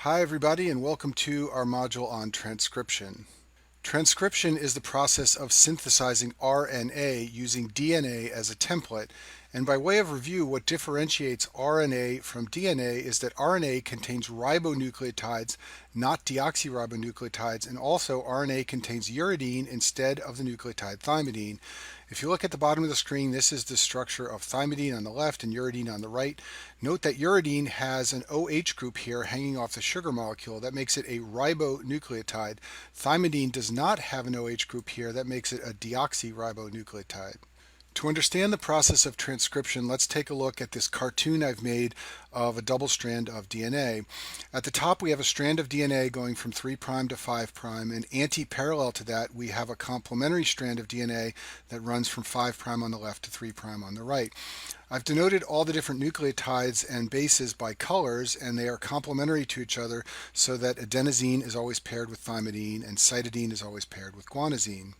Hi everybody, and welcome to our module on transcription. Transcription is the process of synthesizing RNA using DNA as a template. And by way of review, what differentiates RNA from DNA is that RNA contains ribonucleotides, not deoxyribonucleotides, and also RNA contains uridine instead of the nucleotide thymidine. If you look at the bottom of the screen, this is the structure of thymidine on the left and uridine on the right. Note that uridine has an OH group here hanging off the sugar molecule. That makes it a ribonucleotide. Thymidine does not have an OH group here. That makes it a deoxyribonucleotide. To understand the process of transcription, let's take a look at this cartoon I've made of a double strand of DNA. At the top we have a strand of DNA going from 3' to 5', and anti-parallel to that we have a complementary strand of DNA that runs from 5' on the left to 3' on the right. I've denoted all the different nucleotides and bases by colors, and they are complementary to each other so that adenosine is always paired with thymidine and cytidine is always paired with guanosine.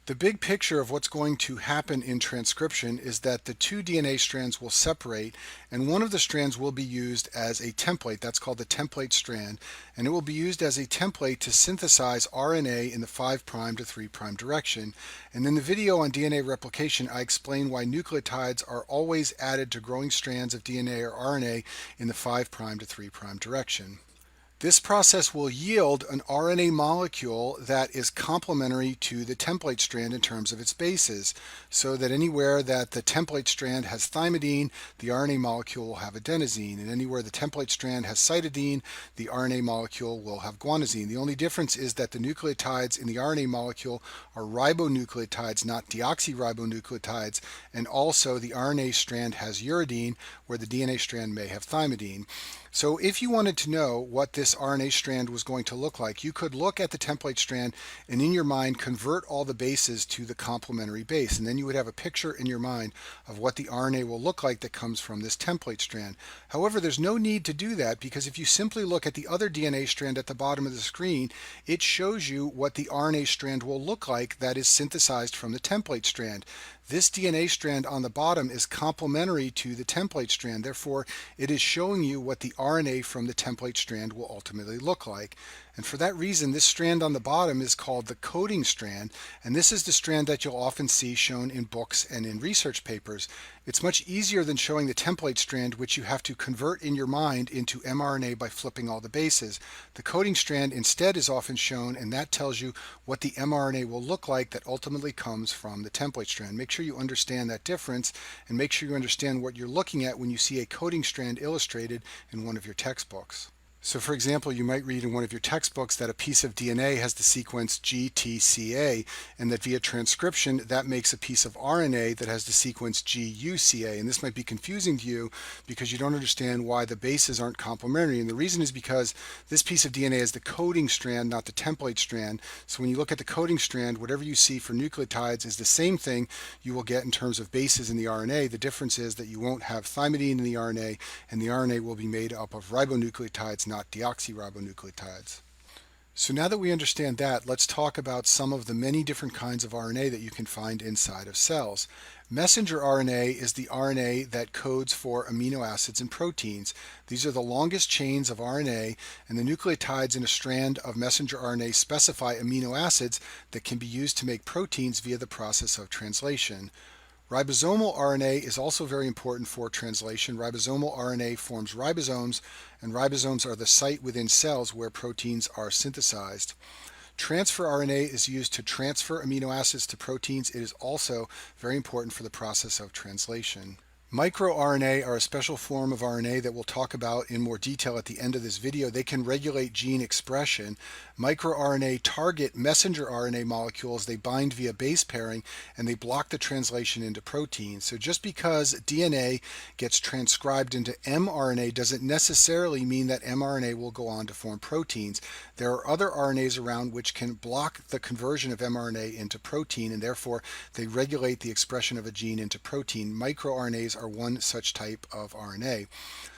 The big picture of what's going to happen in transcription is that the two DNA strands will separate, and one of the strands will be used as a template. That's called the template strand, and it will be used as a template to synthesize RNA in the 5' to 3' direction. And in the video on DNA replication, I explain why nucleotides are always added to growing strands of DNA or RNA in the 5' to 3' direction. This process will yield an RNA molecule that is complementary to the template strand in terms of its bases, so that anywhere that the template strand has thymidine, the RNA molecule will have adenosine, and anywhere the template strand has cytidine, the RNA molecule will have guanosine. The only difference is that the nucleotides in the RNA molecule are ribonucleotides, not deoxyribonucleotides, and also the RNA strand has uridine, where the DNA strand may have thymidine. So if you wanted to know what this RNA strand was going to look like, you could look at the template strand and in your mind convert all the bases to the complementary base, and then you would have a picture in your mind of what the RNA will look like that comes from this template strand. However, there's no need to do that, because if you simply look at the other DNA strand at the bottom of the screen, it shows you what the RNA strand will look like that is synthesized from the template strand. This DNA strand on the bottom is complementary to the template strand. Therefore, it is showing you what the RNA from the template strand will ultimately look like. And for that reason, this strand on the bottom is called the coding strand, and this is the strand that you'll often see shown in books and in research papers. It's much easier than showing the template strand, which you have to convert in your mind into mRNA by flipping all the bases. The coding strand instead is often shown, and that tells you what the mRNA will look like that ultimately comes from the template strand. Make sure you understand that difference, and make sure you understand what you're looking at when you see a coding strand illustrated in one of your textbooks. So for example, you might read in one of your textbooks that a piece of DNA has the sequence GTCA, and that via transcription that makes a piece of RNA that has the sequence GUCA. And this might be confusing to you because you don't understand why the bases aren't complementary. And the reason is because this piece of DNA is the coding strand, not the template strand. So when you look at the coding strand, whatever you see for nucleotides is the same thing you will get in terms of bases in the RNA. The difference is that you won't have thymidine in the RNA, and the RNA will be made up of ribonucleotides, not deoxyribonucleotides. So now that we understand that, let's talk about some of the many different kinds of RNA that you can find inside of cells. Messenger RNA is the RNA that codes for amino acids and proteins. These are the longest chains of RNA, and the nucleotides in a strand of messenger RNA specify amino acids that can be used to make proteins via the process of translation. Ribosomal RNA is also very important for translation. Ribosomal RNA forms ribosomes, and ribosomes are the site within cells where proteins are synthesized. Transfer RNA is used to transfer amino acids to proteins. It is also very important for the process of translation. MicroRNA are a special form of RNA that we'll talk about in more detail at the end of this video. They can regulate gene expression. MicroRNA target messenger RNA molecules. They bind via base pairing, and they block the translation into proteins. So just because DNA gets transcribed into mRNA doesn't necessarily mean that mRNA will go on to form proteins. There are other RNAs around which can block the conversion of mRNA into protein, and therefore they regulate the expression of a gene into protein. MicroRNAs are one such type of RNA.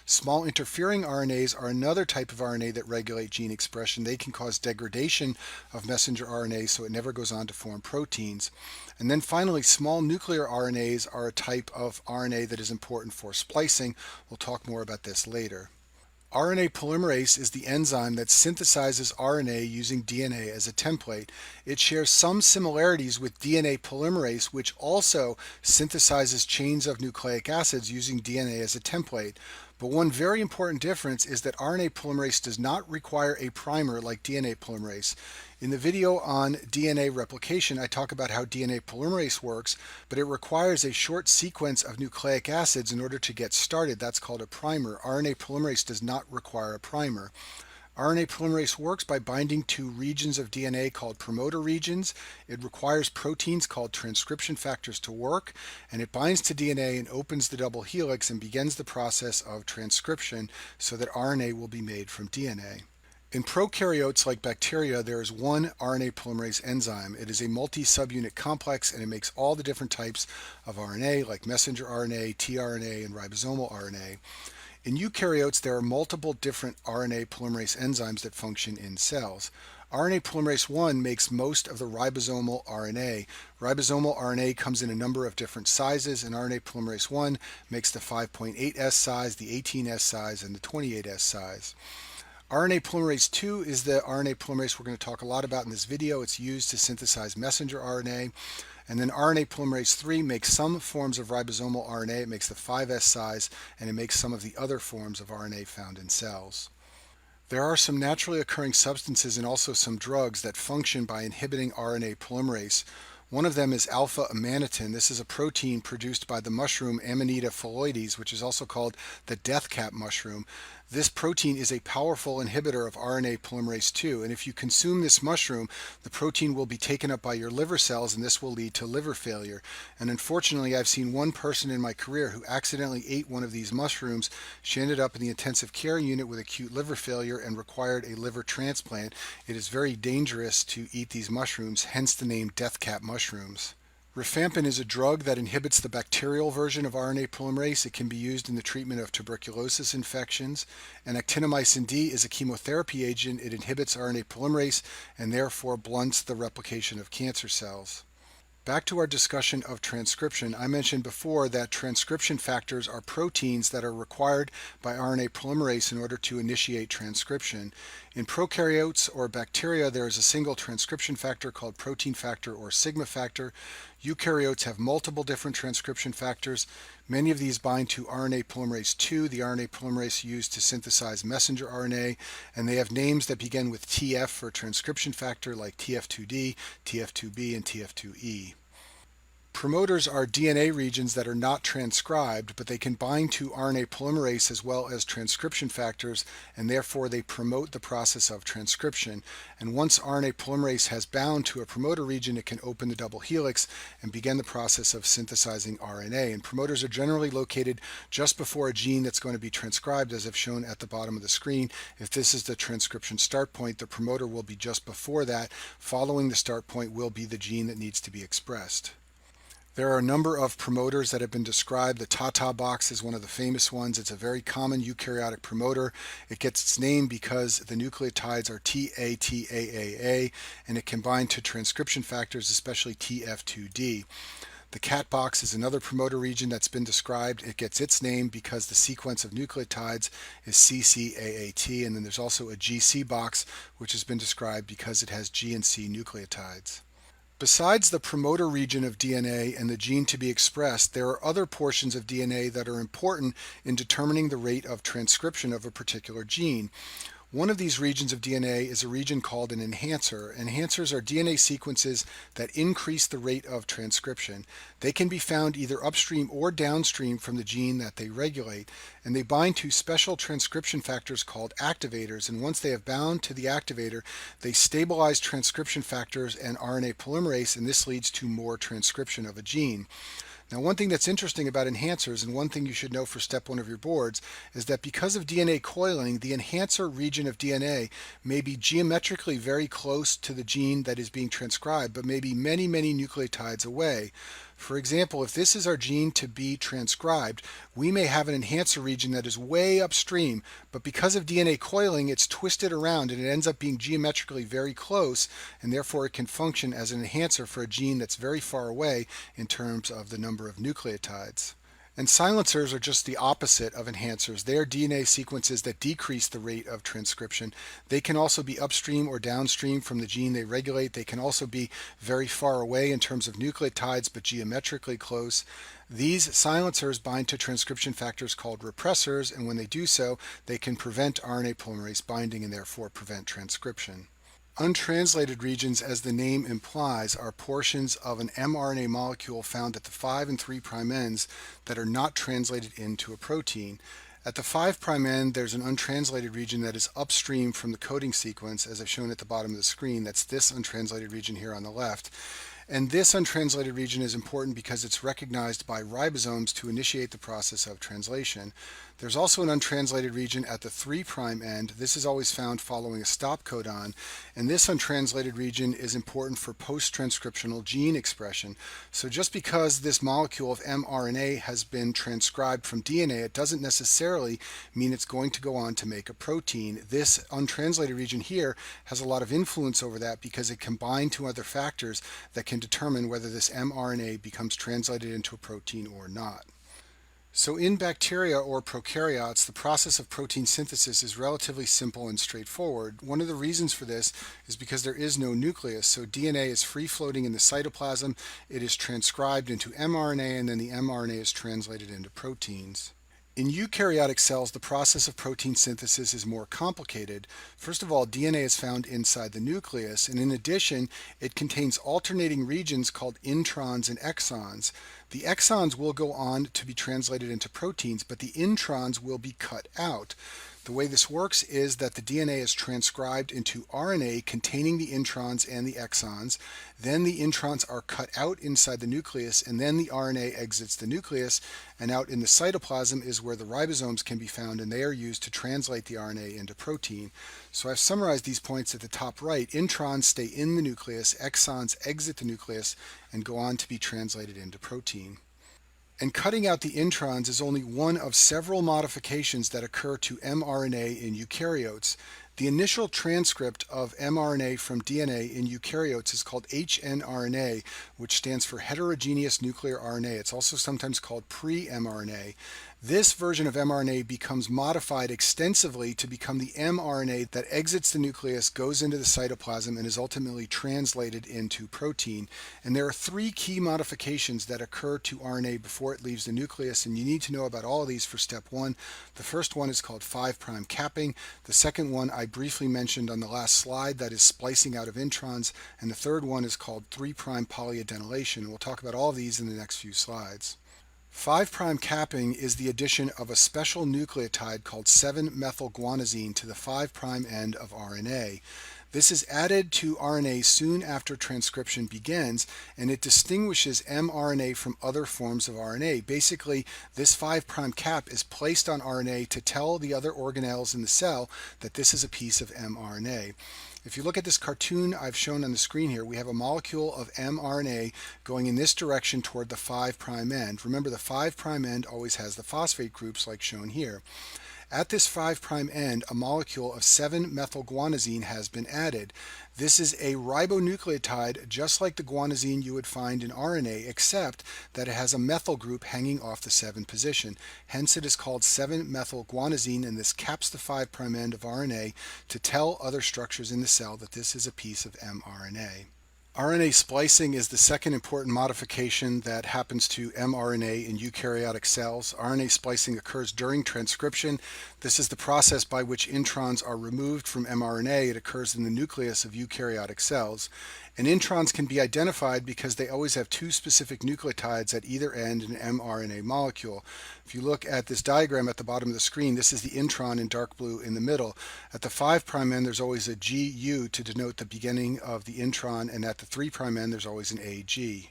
Small interfering RNAs are another type of RNA that regulate gene expression. They can cause degradation of messenger RNA so it never goes on to form proteins. And then finally, small nuclear RNAs are a type of RNA that is important for splicing. We'll talk more about this later. RNA polymerase is the enzyme that synthesizes RNA using DNA as a template. It shares some similarities with DNA polymerase, which also synthesizes chains of nucleic acids using DNA as a template. But one very important difference is that RNA polymerase does not require a primer like DNA polymerase. In the video on DNA replication, I talk about how DNA polymerase works, but it requires a short sequence of nucleic acids in order to get started. That's called a primer. RNA polymerase does not require a primer. RNA polymerase works by binding to regions of DNA called promoter regions. It requires proteins called transcription factors to work, and it binds to DNA and opens the double helix and begins the process of transcription so that RNA will be made from DNA. In prokaryotes like bacteria, there is one RNA polymerase enzyme. It is a multi-subunit complex, and it makes all the different types of RNA like messenger RNA, tRNA, and ribosomal RNA. In eukaryotes, there are multiple different RNA polymerase enzymes that function in cells. RNA polymerase I makes most of the ribosomal RNA. Ribosomal RNA comes in a number of different sizes, and RNA polymerase I makes the 5.8S size, the 18S size, and the 28S size. RNA polymerase II is the RNA polymerase we're going to talk a lot about in this video. It's used to synthesize messenger RNA. And then RNA polymerase III makes some forms of ribosomal RNA. It makes the 5S size, and it makes some of the other forms of RNA found in cells. There are some naturally occurring substances and also some drugs that function by inhibiting RNA polymerase. One of them is alpha-amanitin. This is a protein produced by the mushroom Amanita phalloides, which is also called the death cap mushroom. This protein is a powerful inhibitor of RNA polymerase II, and if you consume this mushroom, the protein will be taken up by your liver cells, and this will lead to liver failure. And unfortunately, I've seen one person in my career who accidentally ate one of these mushrooms. She ended up in the intensive care unit with acute liver failure and required a liver transplant. It is very dangerous to eat these mushrooms, hence the name death cap mushrooms. Rifampin is a drug that inhibits the bacterial version of RNA polymerase. It can be used in the treatment of tuberculosis infections. And actinomycin D is a chemotherapy agent. It inhibits RNA polymerase and therefore blunts the replication of cancer cells. Back to our discussion of transcription, I mentioned before that transcription factors are proteins that are required by RNA polymerase in order to initiate transcription. In prokaryotes or bacteria, there is a single transcription factor called protein factor or sigma factor. Eukaryotes have multiple different transcription factors. Many of these bind to RNA polymerase II, the RNA polymerase used to synthesize messenger RNA, and they have names that begin with TF for transcription factor like TF2D, TF2B, and TF2E. Promoters are DNA regions that are not transcribed, but they can bind to RNA polymerase as well as transcription factors, and therefore they promote the process of transcription. And once RNA polymerase has bound to a promoter region, it can open the double helix and begin the process of synthesizing RNA. And promoters are generally located just before a gene that's going to be transcribed, as I've shown at the bottom of the screen. If this is the transcription start point, the promoter will be just before that. Following the start point will be the gene that needs to be expressed. There are a number of promoters that have been described. The Tata box is one of the famous ones. It's a very common eukaryotic promoter. It gets its name because the nucleotides are TATAAA, and it can bind to transcription factors, especially TF2D. The cat box is another promoter region that's been described. It gets its name because the sequence of nucleotides is CCAAT, and then there's also a GC box, which has been described because it has G and C nucleotides. Besides the promoter region of DNA and the gene to be expressed, there are other portions of DNA that are important in determining the rate of transcription of a particular gene. One of these regions of DNA is a region called an enhancer. Enhancers are DNA sequences that increase the rate of transcription. They can be found either upstream or downstream from the gene that they regulate, and they bind to special transcription factors called activators, and once they have bound to the activator, they stabilize transcription factors and RNA polymerase, and this leads to more transcription of a gene. Now, one thing that's interesting about enhancers, and one thing you should know for step 1 of your boards, is that because of DNA coiling, the enhancer region of DNA may be geometrically very close to the gene that is being transcribed, but may be many, many nucleotides away. For example, if this is our gene to be transcribed, we may have an enhancer region that is way upstream, but because of DNA coiling, it's twisted around and it ends up being geometrically very close, and therefore it can function as an enhancer for a gene that's very far away in terms of the number of nucleotides. And silencers are just the opposite of enhancers. They are DNA sequences that decrease the rate of transcription. They can also be upstream or downstream from the gene they regulate. They can also be very far away in terms of nucleotides, but geometrically close. These silencers bind to transcription factors called repressors, and when they do so, they can prevent RNA polymerase binding and therefore prevent transcription. Untranslated regions, as the name implies, are portions of an mRNA molecule found at the 5' and 3' ends that are not translated into a protein. At the 5' end, there's an untranslated region that is upstream from the coding sequence, as I've shown at the bottom of the screen. That's this untranslated region here on the left. And this untranslated region is important because it's recognized by ribosomes to initiate the process of translation. There's also an untranslated region at the 3' end. This is always found following a stop codon, and this untranslated region is important for post-transcriptional gene expression. So just because this molecule of mRNA has been transcribed from DNA, it doesn't necessarily mean it's going to go on to make a protein. This untranslated region here has a lot of influence over that because it can bind to other factors that can determine whether this mRNA becomes translated into a protein or not. So in bacteria or prokaryotes, the process of protein synthesis is relatively simple and straightforward. One of the reasons for this is because there is no nucleus, so DNA is free-floating in the cytoplasm. It is transcribed into mRNA, and then the mRNA is translated into proteins. In eukaryotic cells, the process of protein synthesis is more complicated. First of all, DNA is found inside the nucleus, and in addition, it contains alternating regions called introns and exons. The exons will go on to be translated into proteins, but the introns will be cut out. The way this works is that the DNA is transcribed into RNA containing the introns and the exons. Then the introns are cut out inside the nucleus, and then the RNA exits the nucleus, and out in the cytoplasm is where the ribosomes can be found, and they are used to translate the RNA into protein. So I've summarized these points at the top right. Introns stay in the nucleus, exons exit the nucleus, and go on to be translated into protein. And cutting out the introns is only one of several modifications that occur to mRNA in eukaryotes. The initial transcript of mRNA from DNA in eukaryotes is called hnRNA, which stands for heterogeneous nuclear RNA. It's also sometimes called pre-mRNA. This version of mRNA becomes modified extensively to become the mRNA that exits the nucleus, goes into the cytoplasm, and is ultimately translated into protein. And there are three key modifications that occur to RNA before it leaves the nucleus, and you need to know about all of these for step one. The first one is called 5' capping. The second one I briefly mentioned on the last slide, that is splicing out of introns. And the third one is called 3' polyadenylation. We'll talk about all of these in the next few slides. 5' capping is the addition of a special nucleotide called 7-methylguanosine to the 5' end of RNA. This is added to RNA soon after transcription begins, and it distinguishes mRNA from other forms of RNA. Basically, this 5' cap is placed on RNA to tell the other organelles in the cell that this is a piece of mRNA. If you look at this cartoon I've shown on the screen here, we have a molecule of mRNA going in this direction toward the 5' end. Remember, the 5' end always has the phosphate groups like shown here. At this 5' end, a molecule of 7-methylguanosine has been added. This is a ribonucleotide just like the guanosine you would find in RNA, except that it has a methyl group hanging off the 7 position. Hence it is called 7-methylguanosine, and this caps the 5' end of RNA to tell other structures in the cell that this is a piece of mRNA. RNA splicing is the second important modification that happens to mRNA in eukaryotic cells. RNA splicing occurs during transcription. This is the process by which introns are removed from mRNA. It occurs in the nucleus of eukaryotic cells. And introns can be identified because they always have two specific nucleotides at either end in an mRNA molecule. If you look at this diagram at the bottom of the screen, this is the intron in dark blue in the middle. At the 5' end, there's always a GU to denote the beginning of the intron, and at the 3' end, there's always an AG.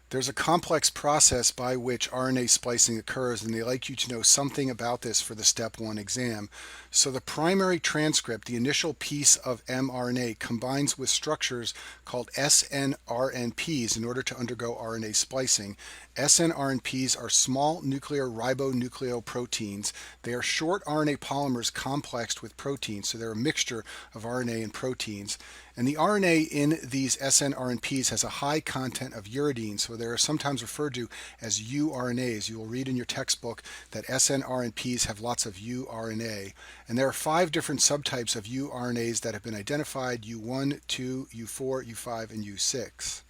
There's a complex process by which RNA splicing occurs, and they like you to know something about this for the step 1 exam. So the primary transcript, the initial piece of mRNA, combines with structures called snRNPs in order to undergo RNA splicing. snRNPs are small nuclear ribonucleoproteins. They are short RNA polymers complexed with proteins, so they're a mixture of RNA and proteins. And the RNA in these snRNPs has a high content of uridine, so they're sometimes referred to as uRNAs. You will read in your textbook that snRNPs have lots of uRNA. And there are 5 different subtypes of uRNAs that have been identified: U1, 2, U4, U5, and U6.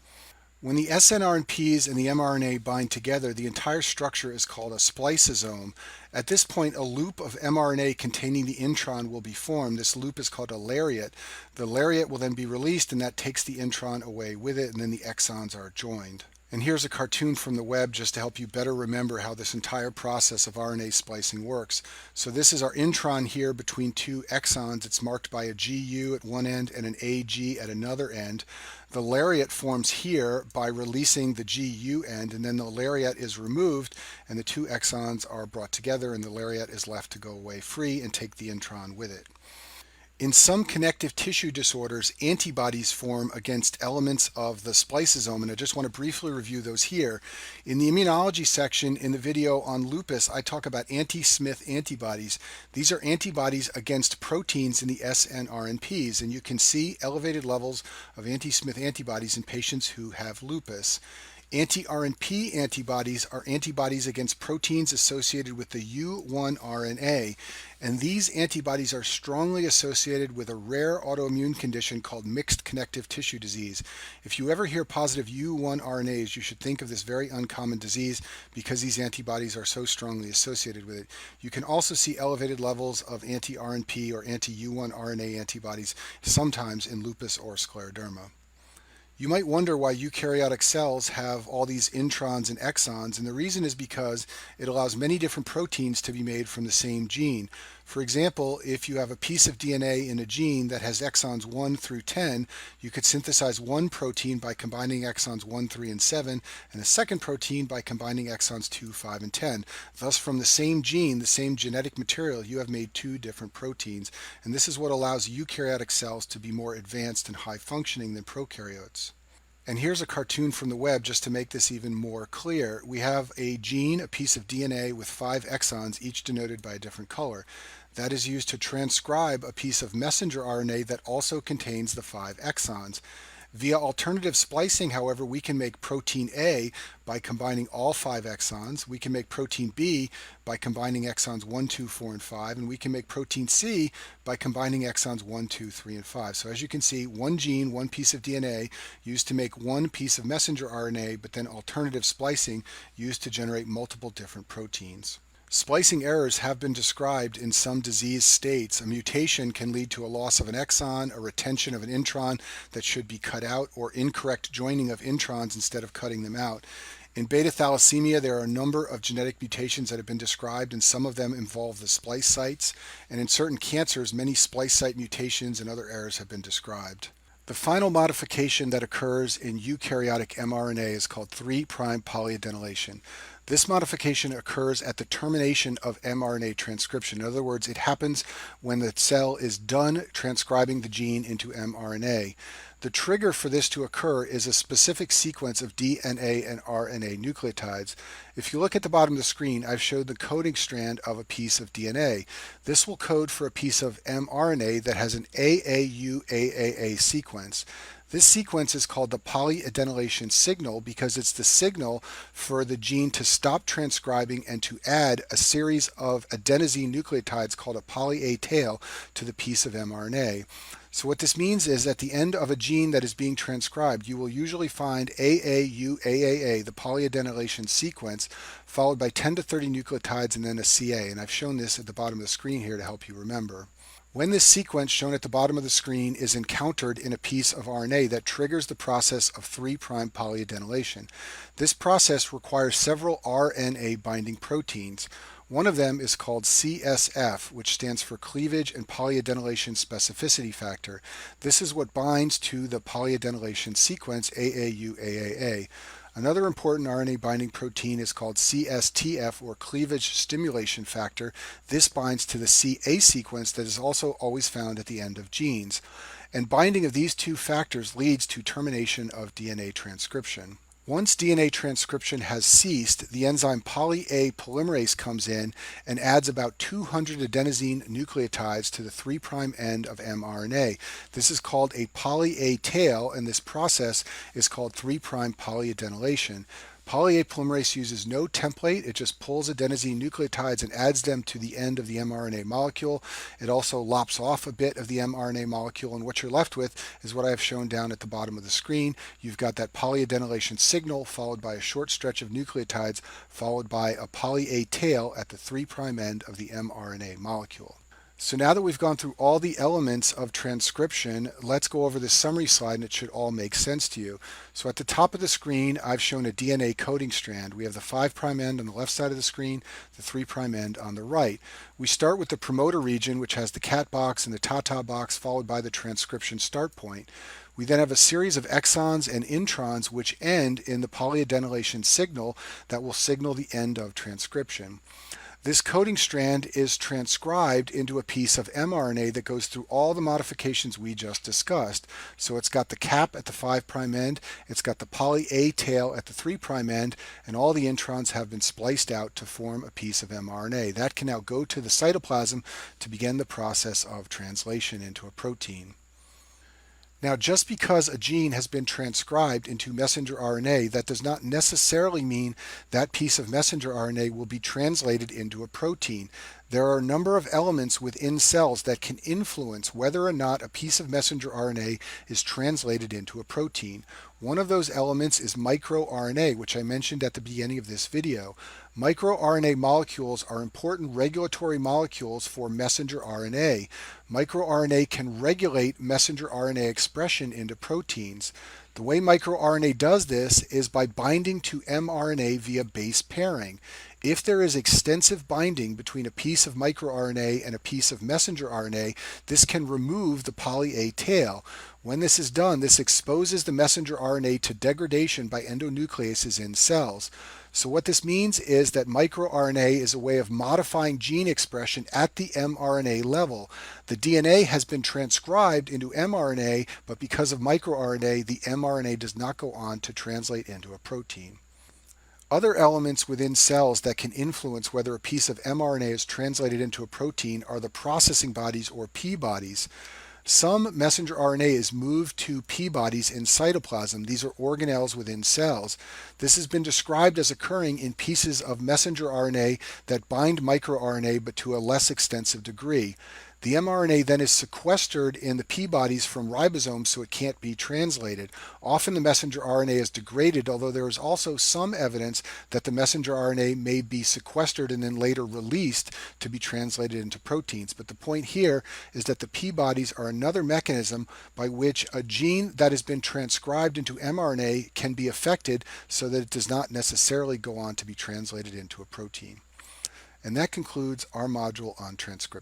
When the snRNPs and the mRNA bind together, the entire structure is called a spliceosome. At this point, a loop of mRNA containing the intron will be formed. This loop is called a lariat. The lariat will then be released, and that takes the intron away with it, and then the exons are joined. And here's a cartoon from the web just to help you better remember how this entire process of RNA splicing works. So this is our intron here between 2 exons. It's marked by a GU at one end and an AG at another end. The lariat forms here by releasing the GU end, and then the lariat is removed and the 2 exons are brought together, and the lariat is left to go away free and take the intron with it. In some connective tissue disorders, antibodies form against elements of the spliceosome, and I just want to briefly review those here. In the immunology section in the video on lupus, I talk about anti-Smith antibodies. These are antibodies against proteins in the snRNPs, and you can see elevated levels of anti-Smith antibodies in patients who have lupus. Anti-RNP antibodies are antibodies against proteins associated with the U1 RNA, and these antibodies are strongly associated with a rare autoimmune condition called mixed connective tissue disease. If you ever hear positive U1 RNAs, you should think of this very uncommon disease because these antibodies are so strongly associated with it. You can also see elevated levels of anti-RNP or anti-U1 RNA antibodies sometimes in lupus or scleroderma. You might wonder why eukaryotic cells have all these introns and exons, and the reason is because it allows many different proteins to be made from the same gene. For example, if you have a piece of DNA in a gene that has exons 1 through 10, you could synthesize one protein by combining exons 1, 3, and 7, and a second protein by combining exons 2, 5, and 10. Thus, from the same gene, the same genetic material, you have made 2 different proteins, and this is what allows eukaryotic cells to be more advanced and high functioning than prokaryotes. And here's a cartoon from the web just to make this even more clear. We have a gene, a piece of DNA with 5 exons, each denoted by a different color. That is used to transcribe a piece of messenger RNA that also contains the 5 exons. Via alternative splicing, however, we can make protein A by combining all 5 exons. We can make protein B by combining exons 1, 2, 4, and 5. And we can make protein C by combining exons 1, 2, 3, and 5. So as you can see, one gene, one piece of DNA used to make one piece of messenger RNA, but then alternative splicing used to generate multiple different proteins. Splicing errors have been described in some disease states. A mutation can lead to a loss of an exon, a retention of an intron that should be cut out, or incorrect joining of introns instead of cutting them out. In beta thalassemia, there are a number of genetic mutations that have been described, and some of them involve the splice sites. And in certain cancers, many splice site mutations and other errors have been described. The final modification that occurs in eukaryotic mRNA is called 3' polyadenylation. This modification occurs at the termination of mRNA transcription. In other words, it happens when the cell is done transcribing the gene into mRNA. The trigger for this to occur is a specific sequence of DNA and RNA nucleotides. If you look at the bottom of the screen, I've showed the coding strand of a piece of DNA. This will code for a piece of mRNA that has an AAU-AAA sequence. This sequence is called the polyadenylation signal because it's the signal for the gene to stop transcribing and to add a series of adenosine nucleotides called a poly-A tail to the piece of mRNA. So what this means is at the end of a gene that is being transcribed, you will usually find AAU-AAA, the polyadenylation sequence, followed by 10 to 30 nucleotides and then a CA. And I've shown this at the bottom of the screen here to help you remember. When this sequence shown at the bottom of the screen is encountered in a piece of RNA, that triggers the process of 3' polyadenylation. This process requires several RNA binding proteins. One of them is called CSF, which stands for Cleavage and Polyadenylation Specificity Factor. This is what binds to the polyadenylation sequence AAU-AAA. Another important RNA binding protein is called CSTF, or Cleavage Stimulation Factor. This binds to the CA sequence that is also always found at the end of genes. And binding of these 2 factors leads to termination of DNA transcription. Once DNA transcription has ceased, the enzyme poly-A polymerase comes in and adds about 200 adenosine nucleotides to the 3' end of mRNA. This is called a poly-A tail, and this process is called 3' polyadenylation. Poly-A polymerase uses no template. It just pulls adenosine nucleotides and adds them to the end of the mRNA molecule. It also lops off a bit of the mRNA molecule, and what you're left with is what I have shown down at the bottom of the screen. You've got that polyadenylation signal followed by a short stretch of nucleotides followed by a poly-A tail at the 3' end of the mRNA molecule. So now that we've gone through all the elements of transcription, let's go over this summary slide and it should all make sense to you. So at the top of the screen, I've shown a DNA coding strand. We have the 5' end on the left side of the screen, the 3' end on the right. We start with the promoter region, which has the cat box and the tata box, followed by the transcription start point. We then have a series of exons and introns which end in the polyadenylation signal that will signal the end of transcription. This coding strand is transcribed into a piece of mRNA that goes through all the modifications we just discussed. So it's got the cap at the 5' end, it's got the poly-A tail at the 3' end, and all the introns have been spliced out to form a piece of mRNA. That can now go to the cytoplasm to begin the process of translation into a protein. Now, just because a gene has been transcribed into messenger RNA, that does not necessarily mean that piece of messenger RNA will be translated into a protein. There are a number of elements within cells that can influence whether or not a piece of messenger RNA is translated into a protein. One of those elements is microRNA, which I mentioned at the beginning of this video. MicroRNA molecules are important regulatory molecules for messenger RNA. MicroRNA can regulate messenger RNA expression into proteins. The way microRNA does this is by binding to mRNA via base pairing. If there is extensive binding between a piece of microRNA and a piece of messenger RNA, this can remove the poly-A tail. When this is done, this exposes the messenger RNA to degradation by endonucleases in cells. So what this means is that microRNA is a way of modifying gene expression at the mRNA level. The DNA has been transcribed into mRNA, but because of microRNA, the mRNA does not go on to translate into a protein. Other elements within cells that can influence whether a piece of mRNA is translated into a protein are the processing bodies or P-bodies. Some messenger RNA is moved to P-bodies in cytoplasm. These are organelles within cells. This has been described as occurring in pieces of messenger RNA that bind microRNA but to a less extensive degree. The mRNA then is sequestered in the P-bodies from ribosomes so it can't be translated. Often the messenger RNA is degraded, although there is also some evidence that the messenger RNA may be sequestered and then later released to be translated into proteins. But the point here is that the P-bodies are another mechanism by which a gene that has been transcribed into mRNA can be affected so that it does not necessarily go on to be translated into a protein. And that concludes our module on transcription.